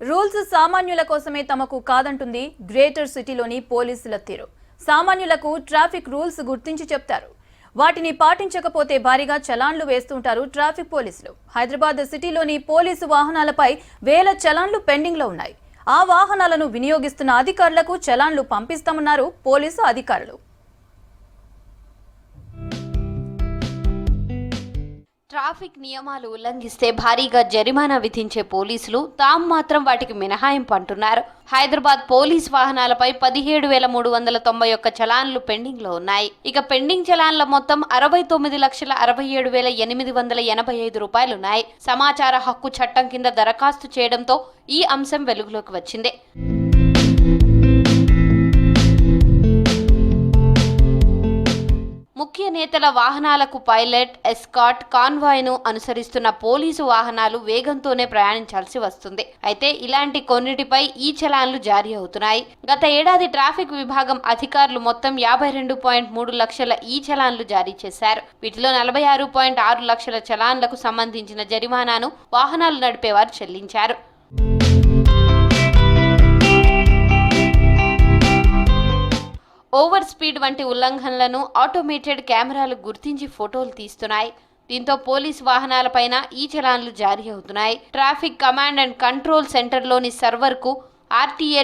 Rules సామాన్యుల కోసమే తమకు కాదంటుంది గ్రేటర్ సిటీలోని పోలీసుల తీరు. సామాన్యులకు ట్రాఫిక్ రూల్స్ గుర్తించి చెప్తారు. వాటిని పాటించకపోతే భారీగా చలాన్లు వేస్తుంటారు ట్రాఫిక్ పోలీసులు. హైదరాబాద్ సిటీలోని పోలీసు వాహనాలపై వేల చలాన్లు పెండింగ్ లో ఉన్నాయి. ఆ వాహనాలను వినియోగిస్తున్న అధికారులకు చలాన్లు పంపిస్తామన్నారు పోలీసు అధికారులు. ట్రాఫిక్ నియమాలు ఉల్లంఘిస్తే భారీగా జరిమానా విధించే పోలీసులు తాము మాత్రం వాటికి మినహాయింపు అంటున్నారు. హైదరాబాద్ పోలీస్ వాహనాలపై 17,391 చలాన్లు పెండింగ్ లో ఉన్నాయి. ఇక పెండింగ్ చలాన్ల మొత్తం 69,67,885 రూపాయలున్నాయి. సమాచార హక్కు చట్టం కింద దరఖాస్తు చేయడంతో ఈ అంశం వెలుగులోకి వచ్చింది. ముఖ్య నేతల వాహనాలకు పైలట్, ఎస్కాట్, కాన్వాయ్ను అనుసరిస్తున్న పోలీసు వాహనాలు వేగంతోనే ప్రయాణించాల్సి వస్తుంది. అయితే ఇలాంటి కొన్నిటిపై ఈ చలాన్లు జారీ అవుతున్నాయి. గత ఏడాది ట్రాఫిక్ విభాగం అధికారులు మొత్తం 52.3 లక్షల ఈ చలాన్లు జారీ చేశారు. వీటిలో 46.6 లక్షల చలాన్లకు సంబంధించిన జరిమానాను వాహనాలు నడిపేవారు చెల్లించారు. ఓవర్ స్పీడ్ వంటి ఉల్లంఘనలను ఆటోమేటెడ్ కెమెరాలు గుర్తించి ఫోటోలు తీస్తున్నాయి. దీంతో పోలీస్ వాహనాలపైన ఈ చలాన్లు జారీ అవుతున్నాయి. ట్రాఫిక్ కమాండ్ అండ్ కంట్రోల్ సెంటర్లోని సర్వర్కు ఆర్టీఏ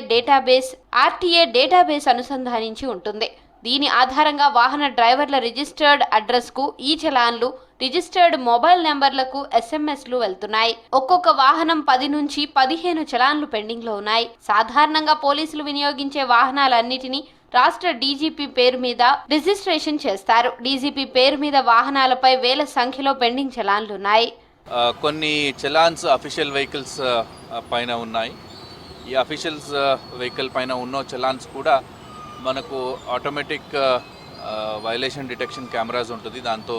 డేటాబేస్ అనుసంధానించి ఉంటుంది. దీని ఆధారంగా వాహన డ్రైవర్ల రిజిస్టర్డ్ అడ్రస్కు ఈ చలాన్లు, రిజిస్టర్డ్ మొబైల్ నెంబర్లకు ఎస్ఎంఎస్లు వెళ్తున్నాయి. ఒక్కొక్క వాహనం 10 నుంచి 15 చలాన్లు పెండింగ్ లో ఉన్నాయి. సాధారణంగా పోలీసులు వినియోగించే వాహనాలన్నిటినీ రాష్ట్ర డీజీపీ పేరు మీద రిజిస్ట్రేషన్ చేస్తారు. డీజీపీ పేరు మీద వాహనాలపై వేల సంఖ్యలో పెండింగ్ చలాన్లున్నాయి. కొన్ని చలాన్స్ అఫీషియల్ వెహికల్స్ పైన ఉన్నాయి. ఈ అఫీషియల్స్ వెహికల్ పైన ఉన్న చలాన్స్ కూడా మనకు ఆటోమేటిక్ వైలేషన్ డిటెక్షన్ కెమెరాస్ ఉంటుంది. దాంతో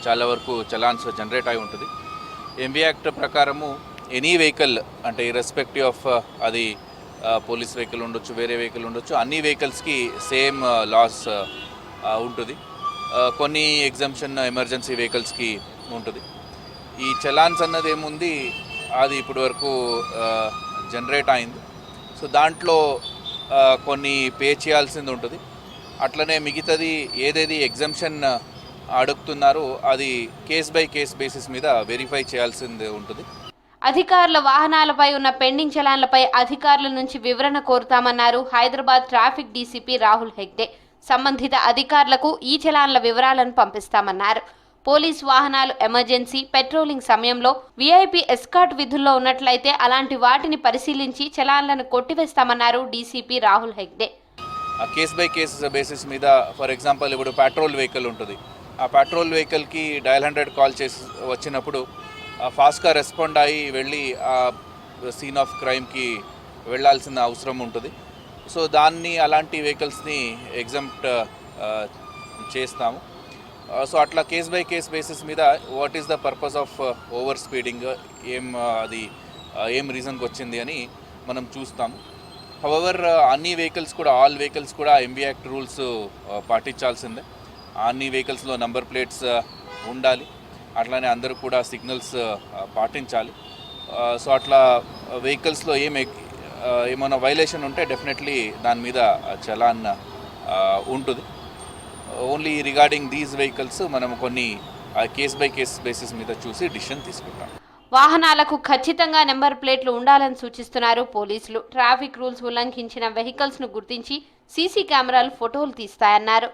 చాలా వరకు చలాన్స్ జనరేట్ అయి ఉంటుంది. ఎంవీ యాక్ట్ ప్రకారము ఎనీ వెహికల్ అంటే ఇర్రెస్పెక్టివ్ ఆఫ్ అది పోలీస్ వెహికల్ ఉండొచ్చు, వేరే వెహికల్ ఉండొచ్చు, అన్ని వెహికల్స్కి సేమ్ లాస్ ఉంటుంది. కొన్ని ఎగ్జంప్షన్ ఎమర్జెన్సీ వెహికల్స్కి ఉంటుంది. ఈ చలాన్స్ అన్నది ఏముంది, అది ఇప్పటి వరకు జనరేట్ అయింది. సో దాంట్లో కొన్ని పే చేయాల్సింది ఉంటుంది. అట్లనే మిగతాది ఏదేది ఎగ్జంప్షన్ అడుగుతున్నారో అది కేస్ బై కేస్ బేసిస్ మీద వెరిఫై చేయాల్సింది ఉంటుంది. అధికారుల వాహనాలపై ఉన్న పెండింగ్ చలాన్లపై అధికారుల నుంచి వివరణ కోరుతామన్నారు హైదరాబాద్ ట్రాఫిక్ డీసీపీ రాహుల్ హెగ్డే. సంబంధిత అధికారులకు ఈ చలాన్ల వివరాలను పంపిస్తామన్నారు. పోలీస్ వాహనాలు ఎమర్జెన్సీ, పెట్రోలింగ్ సమయంలో వీఐపీ ఎస్కాట్ విధుల్లో ఉన్నట్లయితే అలాంటి వాటిని పరిశీలించి చలాన్లను కొట్టివేస్తామన్నారు DCP Rahul Hegde. Case by case basis మీద ఫర్ ఎగ్జాంపుల్ ఇప్పుడు పెట్రోల్ వెహికల్ ఉంటుంది. ఆ పెట్రోల్ వెహికల్కి డయల్ 100 కాల్ చేసి వచ్చినప్పుడు ఫాస్ట్గా రెస్పాండ్ అయ్యి వెళ్ళి ఆ సీన్ ఆఫ్ క్రైమ్కి వెళ్ళాల్సిన అవసరం ఉంటుంది. సో దాన్ని అలాంటి వెహికల్స్ని ఎగ్జంప్ట్ చేస్తాము. సో అట్లా కేస్ బై కేస్ బేసిస్ మీద what is the purpose of over speeding, ఏం రీజన్కి వచ్చింది అని మనం చూస్తాము. హౌవర్ అన్ని వెహికల్స్ కూడా ఆల్ వెహికల్స్ కూడా ఎంవీ యాక్ట్ రూల్స్ పాటించాల్సిందే. అన్ని వెహికల్స్లో నంబర్ ప్లేట్స్ ఉండాలి. అట్లానే అందరూ కూడా సిగ్నల్స్ పాటించాలి. సో అట్లా వెహికల్స్లో ఏమైనా వైలేషన్ ఉంటే డెఫినెట్లీ దాని మీద చలాన్ ఉంటుంది. ఓన్లీ రిగార్డింగ్ దీస్ వెహికల్స్ మనం కొన్ని కేస్ బై కేస్ బేసిస్ మీద చూసి డిసిషన్ తీసుకుంటాం. వాహనాలకు ఖచ్చితంగా నెంబర్ ప్లేట్లు ఉండాలని సూచిస్తున్నారు పోలీసులు. ట్రాఫిక్ రూల్స్ ఉల్లంఘించిన వెహికల్స్ను గుర్తించి సీసీ కెమెరాలు ఫోటోలు తీస్తాయన్నారు.